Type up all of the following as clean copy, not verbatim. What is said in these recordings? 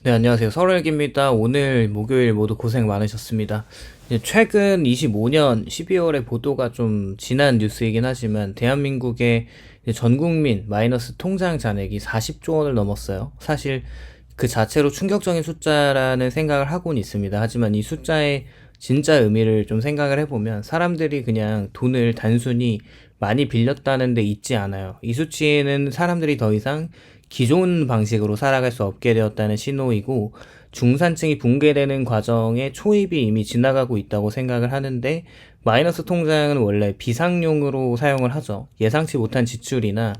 네, 안녕하세요. 설월기입니다. 오늘 목요일 모두 고생 많으셨습니다. 이제 최근 25년 12월에 보도가 좀 지난 뉴스이긴 하지만 대한민국의 이제 전 국민 마이너스 통장 잔액이 40조 원을 넘었어요. 사실 그 자체로 충격적인 숫자라는 생각을 하고는 있습니다. 하지만 이 숫자의 진짜 의미를 좀 생각을 해보면 사람들이 그냥 돈을 단순히 많이 빌렸다는 데 있지 않아요. 이 수치는 사람들이 더 이상 기존 방식으로 살아갈 수 없게 되었다는 신호이고, 중산층이 붕괴되는 과정의 초입이 이미 지나가고 있다고 생각을 하는데, 마이너스 통장은 원래 비상용으로 사용을 하죠. 예상치 못한 지출이나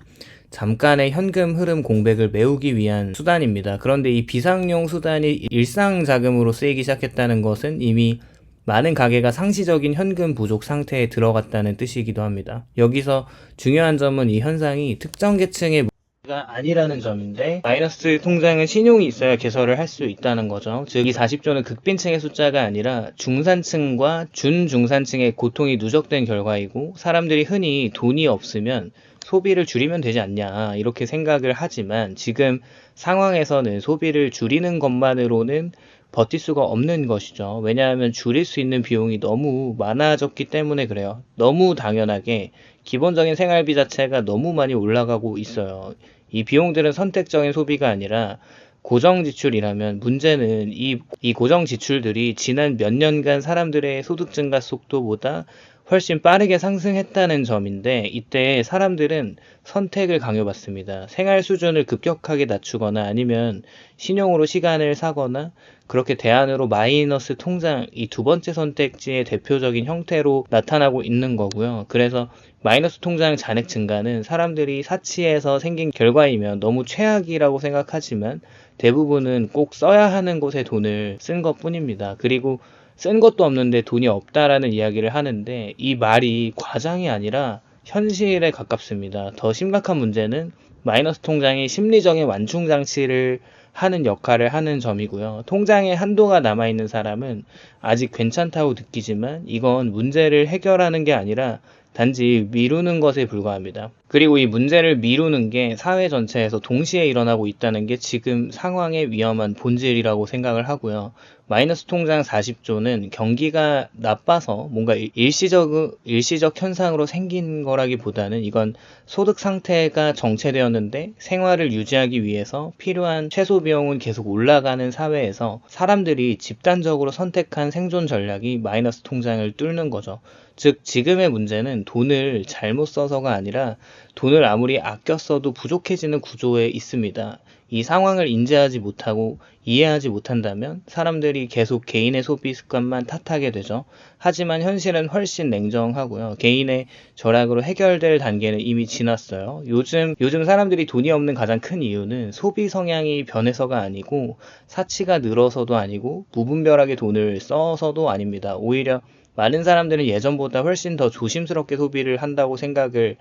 잠깐의 현금 흐름 공백을 메우기 위한 수단입니다. 그런데 이 비상용 수단이 일상 자금으로 쓰이기 시작했다는 것은 이미 많은 가게가 상시적인 현금 부족 상태에 들어갔다는 뜻이기도 합니다. 여기서 중요한 점은 이 현상이 특정 계층의 가 아니라는 점인데, 마이너스 통장은 신용이 있어야 개설을 할 수 있다는 거죠. 즉, 이 40조는 극빈층의 숫자가 아니라 중산층과 준중산층의 고통이 누적된 결과이고, 사람들이 흔히 돈이 없으면 소비를 줄이면 되지 않냐 이렇게 생각을 하지만, 지금 상황에서는 소비를 줄이는 것만으로는 버틸 수가 없는 것이죠. 왜냐하면 줄일 수 있는 비용이 너무 많아졌기 때문에 그래요. 너무 당연하게 기본적인 생활비 자체가 너무 많이 올라가고 있어요. 이 비용들은 선택적인 소비가 아니라 고정 지출이라면, 문제는 이 고정 지출들이 지난 몇 년간 사람들의 소득 증가 속도보다 훨씬 빠르게 상승했다는 점인데, 이때 사람들은 선택을 강요받습니다. 생활 수준을 급격하게 낮추거나 아니면 신용으로 시간을 사거나, 그렇게 대안으로 마이너스 통장, 이 두 번째 선택지의 대표적인 형태로 나타나고 있는 거고요. 그래서 마이너스 통장 잔액 증가는 사람들이 사치해서 생긴 결과이면 너무 최악이라고 생각하지만, 대부분은 꼭 써야 하는 곳에 돈을 쓴 것 뿐입니다. 그리고 쓴 것도 없는데 돈이 없다라는 이야기를 하는데, 이 말이 과장이 아니라 현실에 가깝습니다. 더 심각한 문제는 마이너스 통장이 심리적인 완충 장치를 하는 역할을 하는 점이고요. 통장에 한도가 남아있는 사람은 아직 괜찮다고 느끼지만, 이건 문제를 해결하는 게 아니라 단지 미루는 것에 불과합니다. 그리고 이 문제를 미루는 게 사회 전체에서 동시에 일어나고 있다는 게 지금 상황의 위험한 본질이라고 생각을 하고요. 마이너스 통장 40조는 경기가 나빠서 뭔가 일시적 현상으로 생긴 거라기보다는, 이건 소득 상태가 정체되었는데 생활을 유지하기 위해서 필요한 최소 비용은 계속 올라가는 사회에서 사람들이 집단적으로 선택한 생존 전략이 마이너스 통장을 뚫는 거죠. 즉, 지금의 문제는 돈을 잘못 써서가 아니라 돈을 아무리 아껴 써도 부족해지는 구조에 있습니다. 이 상황을 인지하지 못하고 이해하지 못한다면 사람들이 계속 개인의 소비 습관만 탓하게 되죠. 하지만 현실은 훨씬 냉정하고요. 개인의 절약으로 해결될 단계는 이미 지났어요. 요즘 사람들이 돈이 없는 가장 큰 이유는 소비 성향이 변해서가 아니고, 사치가 늘어서도 아니고, 무분별하게 돈을 써서도 아닙니다. 오히려 많은 사람들은 예전보다 훨씬 더 조심스럽게 소비를 한다고 생각을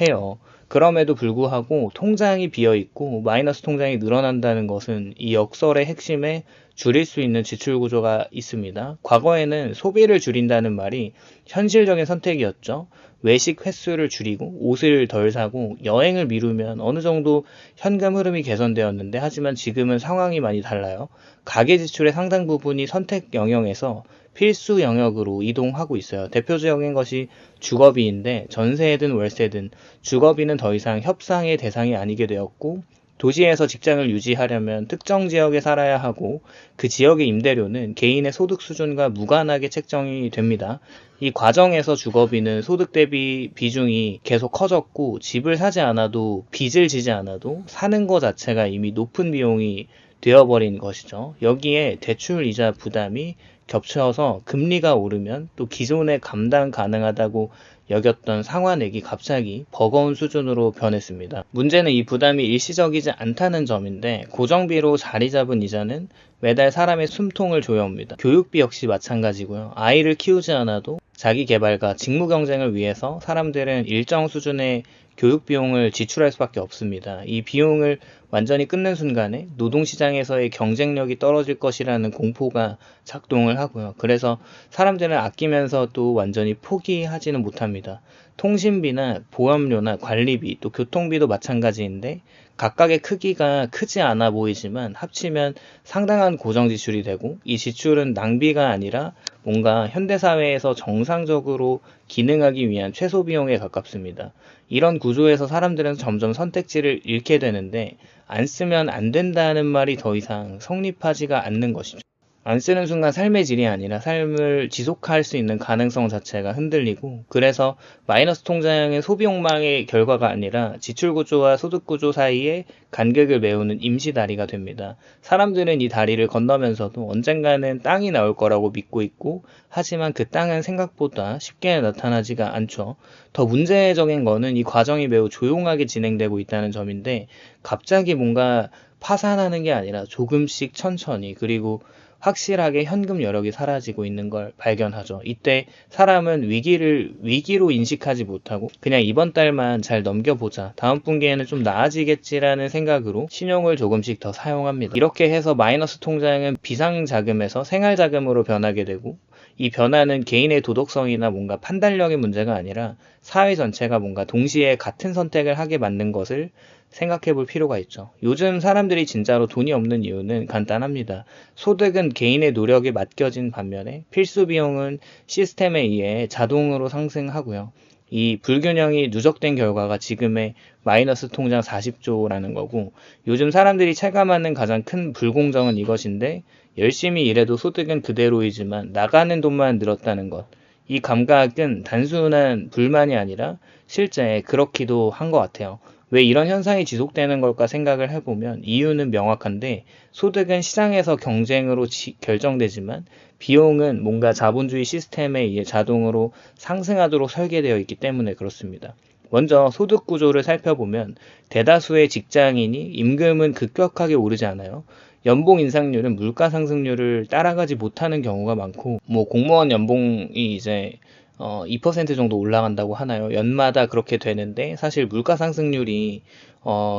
해요. 그럼에도 불구하고 통장이 비어있고 마이너스 통장이 늘어난다는 것은 이 역설의 핵심에 줄일 수 있는 지출 구조가 있습니다. 과거에는 소비를 줄인다는 말이 현실적인 선택이었죠. 외식 횟수를 줄이고 옷을 덜 사고 여행을 미루면 어느 정도 현금 흐름이 개선되었는데, 하지만 지금은 상황이 많이 달라요. 가계 지출의 상당 부분이 선택 영역에서 필수 영역으로 이동하고 있어요. 대표적인 것이 주거비인데, 전세든 월세든 주거비는 더 이상 협상의 대상이 아니게 되었고, 도시에서 직장을 유지하려면 특정 지역에 살아야 하고, 그 지역의 임대료는 개인의 소득 수준과 무관하게 책정이 됩니다. 이 과정에서 주거비는 소득 대비 비중이 계속 커졌고, 집을 사지 않아도, 빚을 지지 않아도 사는 것 자체가 이미 높은 비용이 되어버린 것이죠. 여기에 대출 이자 부담이 겹쳐서 금리가 오르면 또 기존에 감당 가능하다고 여겼던 상환액이 갑자기 버거운 수준으로 변했습니다. 문제는 이 부담이 일시적이지 않다는 점인데, 고정비로 자리 잡은 이자는 매달 사람의 숨통을 조여옵니다. 교육비 역시 마찬가지고요. 아이를 키우지 않아도 자기 개발과 직무 경쟁을 위해서 사람들은 일정 수준의 교육 비용을 지출할 수밖에 없습니다. 이 비용을 완전히 끊는 순간에 노동시장에서의 경쟁력이 떨어질 것이라는 공포가 작동을 하고요. 그래서 사람들은 아끼면서 또 완전히 포기하지는 못합니다. 통신비나 보험료나 관리비, 또 교통비도 마찬가지인데 각각의 크기가 크지 않아 보이지만 합치면 상당한 고정 지출이 되고, 이 지출은 낭비가 아니라 뭔가 현대사회에서 정상적으로 기능하기 위한 최소 비용에 가깝습니다. 이런 구조에서 사람들은 점점 선택지를 잃게 되는데, 안 쓰면 안 된다는 말이 더 이상 성립하지가 않는 것이죠. 안 쓰는 순간 삶의 질이 아니라 삶을 지속할 수 있는 가능성 자체가 흔들리고, 그래서 마이너스 통장은 소비 욕망의 결과가 아니라 지출 구조와 소득 구조 사이에 간격을 메우는 임시 다리가 됩니다. 사람들은 이 다리를 건너면서도 언젠가는 땅이 나올 거라고 믿고 있고, 하지만 그 땅은 생각보다 쉽게 나타나지가 않죠. 더 문제적인 거는 이 과정이 매우 조용하게 진행되고 있다는 점인데, 갑자기 뭔가 파산하는 게 아니라 조금씩 천천히, 그리고 확실하게 현금 여력이 사라지고 있는 걸 발견하죠. 이때 사람은 위기를 위기로 인식하지 못하고 그냥 이번 달만 잘 넘겨보자, 다음 분기에는 좀 나아지겠지라는 생각으로 신용을 조금씩 더 사용합니다. 이렇게 해서 마이너스 통장은 비상자금에서 생활자금으로 변하게 되고, 이 변화는 개인의 도덕성이나 뭔가 판단력의 문제가 아니라 사회 전체가 뭔가 동시에 같은 선택을 하게 만든 것을 생각해 볼 필요가 있죠. 요즘 사람들이 진짜로 돈이 없는 이유는 간단합니다. 소득은 개인의 노력에 맡겨진 반면에 필수 비용은 시스템에 의해 자동으로 상승하고요. 이 불균형이 누적된 결과가 지금의 마이너스 통장 40조라는 거고, 요즘 사람들이 체감하는 가장 큰 불공정은 이것인데, 열심히 일해도 소득은 그대로이지만 나가는 돈만 늘었다는 것. 이 감각은 단순한 불만이 아니라 실제 그렇기도 한 것 같아요. 왜 이런 현상이 지속되는 걸까 생각을 해보면 이유는 명확한데, 소득은 시장에서 경쟁으로 결정되지만 비용은 뭔가 자본주의 시스템에 의해 자동으로 상승하도록 설계되어 있기 때문에 그렇습니다. 먼저 소득 구조를 살펴보면 대다수의 직장인이 임금은 급격하게 오르지 않아요. 연봉 인상률은 물가 상승률을 따라가지 못하는 경우가 많고, 공무원 연봉이 이제 2% 정도 올라간다고 하나요? 연마다 그렇게 되는데, 사실 물가 상승률이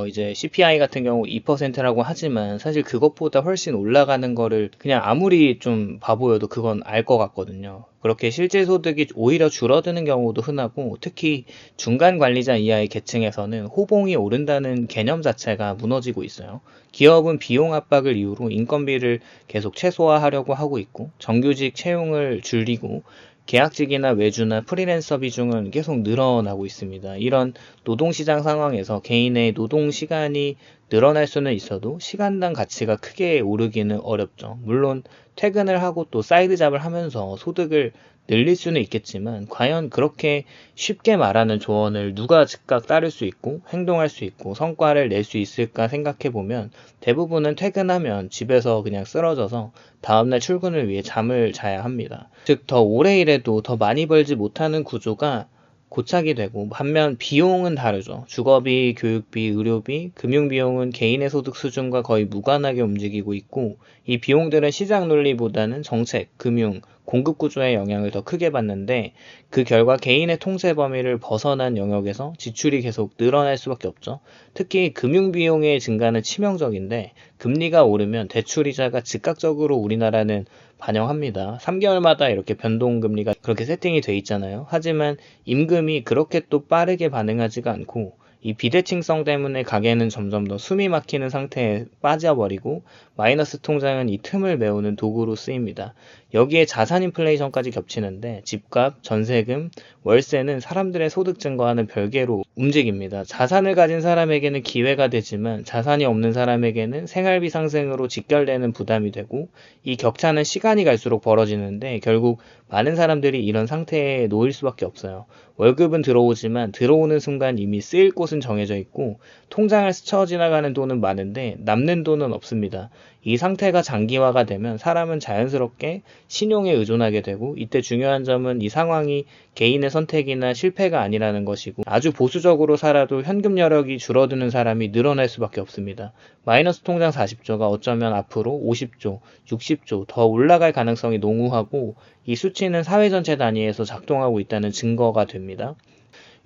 이제 CPI 같은 경우 2%라고 하지만 사실 그것보다 훨씬 올라가는 거를 그냥 아무리 좀 바보여도 그건 알 것 같거든요. 그렇게 실질 소득이 오히려 줄어드는 경우도 흔하고, 특히 중간 관리자 이하의 계층에서는 호봉이 오른다는 개념 자체가 무너지고 있어요. 기업은 비용 압박을 이유로 인건비를 계속 최소화하려고 하고 있고, 정규직 채용을 줄이고 계약직이나 외주나 프리랜서 비중은 계속 늘어나고 있습니다. 이런 노동시장 상황에서 개인의 노동시간이 늘어날 수는 있어도 시간당 가치가 크게 오르기는 어렵죠. 물론 퇴근을 하고 또 사이드 잡을 하면서 소득을 늘릴 수는 있겠지만, 과연 그렇게 쉽게 말하는 조언을 누가 즉각 따를 수 있고 행동할 수 있고 성과를 낼 수 있을까 생각해보면, 대부분은 퇴근하면 집에서 그냥 쓰러져서 다음날 출근을 위해 잠을 자야 합니다. 즉, 더 오래 일해도 더 많이 벌지 못하는 구조가 고착이 되고, 반면 비용은 다르죠. 주거비, 교육비, 의료비, 금융비용은 개인의 소득 수준과 거의 무관하게 움직이고 있고, 이 비용들은 시장 논리보다는 정책, 금융, 공급 구조의 영향을 더 크게 받는데, 그 결과 개인의 통제 범위를 벗어난 영역에서 지출이 계속 늘어날 수밖에 없죠. 특히 금융비용의 증가는 치명적인데, 금리가 오르면 대출이자가 즉각적으로 우리나라는 반영합니다. 3개월마다 이렇게 변동금리가 그렇게 세팅이 돼 있잖아요. 하지만 임금이 그렇게 또 빠르게 반응하지가 않고, 이 비대칭성 때문에 가게는 점점 더 숨이 막히는 상태에 빠져버리고, 마이너스 통장은 이 틈을 메우는 도구로 쓰입니다. 여기에 자산 인플레이션까지 겹치는데, 집값, 전세금, 월세는 사람들의 소득 증가와는 별개로 움직입니다. 자산을 가진 사람에게는 기회가 되지만 자산이 없는 사람에게는 생활비 상승으로 직결되는 부담이 되고, 이 격차는 시간이 갈수록 벌어지는데 결국 많은 사람들이 이런 상태에 놓일 수밖에 없어요. 월급은 들어오지만 들어오는 순간 이미 쓰일 곳은 정해져 있고, 통장을 스쳐 지나가는 돈은 많은데 남는 돈은 없습니다. 이 상태가 장기화가 되면 사람은 자연스럽게 신용에 의존하게 되고, 이때 중요한 점은 이 상황이 개인의 선택이나 실패가 아니라는 것이고, 아주 보수적으로 살아도 현금 여력이 줄어드는 사람이 늘어날 수밖에 없습니다. 마이너스 통장 40조가 어쩌면 앞으로 50조, 60조 더 올라갈 가능성이 농후하고, 이 수치는 사회 전체 단위에서 작동하고 있다는 증거가 됩니다.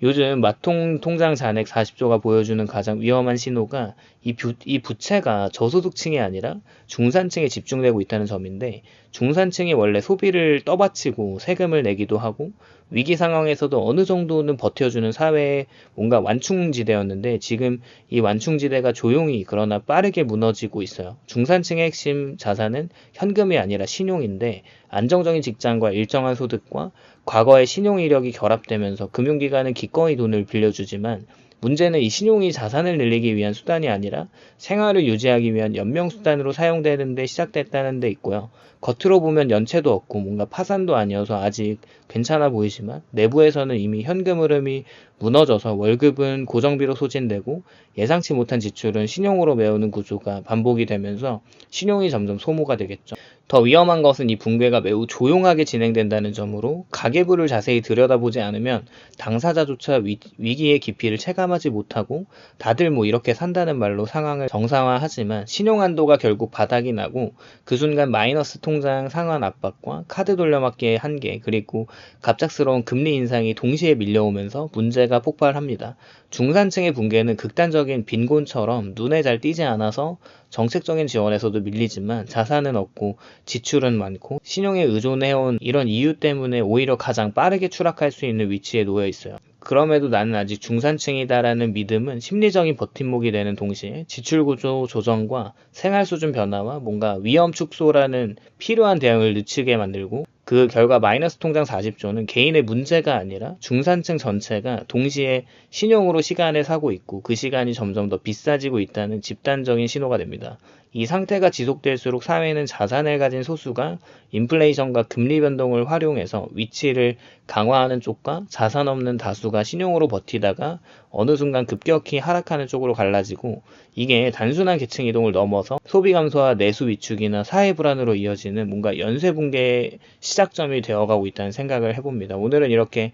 요즘 마통 통장 잔액 40조가 보여주는 가장 위험한 신호가 이 부채가 저소득층이 아니라 중산층에 집중되고 있다는 점인데, 중산층이 원래 소비를 떠받치고 세금을 내기도 하고 위기 상황에서도 어느 정도는 버텨주는 사회의 뭔가 완충지대였는데, 지금 이 완충지대가 조용히 그러나 빠르게 무너지고 있어요. 중산층의 핵심 자산은 현금이 아니라 신용인데, 안정적인 직장과 일정한 소득과 과거의 신용 이력이 결합되면서 금융기관은 기꺼이 돈을 빌려주지만, 문제는 이 신용이 자산을 늘리기 위한 수단이 아니라 생활을 유지하기 위한 연명수단으로 사용되는 데 시작됐다는 데 있고요. 겉으로 보면 연체도 없고 뭔가 파산도 아니어서 아직 괜찮아 보이지만, 내부에서는 이미 현금 흐름이 무너져서 월급은 고정비로 소진되고 예상치 못한 지출은 신용으로 메우는 구조가 반복이 되면서 신용이 점점 소모가 되겠죠. 더 위험한 것은 이 붕괴가 매우 조용하게 진행된다는 점으로, 가계부를 자세히 들여다보지 않으면 당사자조차 위기의 깊이를 체감하지 못하고, 다들 뭐 이렇게 산다는 말로 상황을 정상화하지만 신용 한도가 결국 바닥이 나고, 그 순간 마이너스 통장 상환 압박과 카드 돌려막기의 한계, 그리고 갑작스러운 금리 인상이 동시에 밀려오면서 문제가 폭발합니다. 중산층의 붕괴는 극단적인 빈곤처럼 눈에 잘 띄지 않아서 정책적인 지원에서도 밀리지만, 자산은 없고 지출은 많고 신용에 의존해온 이런 이유 때문에 오히려 가장 빠르게 추락할 수 있는 위치에 놓여 있어요. 그럼에도 나는 아직 중산층이다라는 믿음은 심리적인 버팀목이 되는 동시에, 지출구조 조정과 생활수준 변화와 뭔가 위험 축소라는 필요한 대응을 늦추게 만들고, 그 결과 마이너스 통장 40조는 개인의 문제가 아니라 중산층 전체가 동시에 신용으로 시간을 사고 있고, 그 시간이 점점 더 비싸지고 있다는 집단적인 신호가 됩니다. 이 상태가 지속될수록 사회는 자산을 가진 소수가 인플레이션과 금리 변동을 활용해서 위치를 강화하는 쪽과 자산 없는 다수가 신용으로 버티다가 어느 순간 급격히 하락하는 쪽으로 갈라지고, 이게 단순한 계층 이동을 넘어서 소비 감소와 내수 위축이나 사회 불안으로 이어지는 뭔가 연쇄 붕괴의 시작점이 되어가고 있다는 생각을 해봅니다. 오늘은 이렇게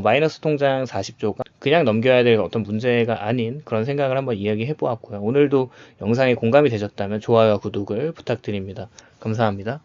마이너스 통장 40조가 그냥 넘겨야 될 어떤 문제가 아닌 그런 생각을 한번 이야기해 보았고요. 오늘도 영상에 공감이 되셨다면 좋아요와 구독을 부탁드립니다. 감사합니다.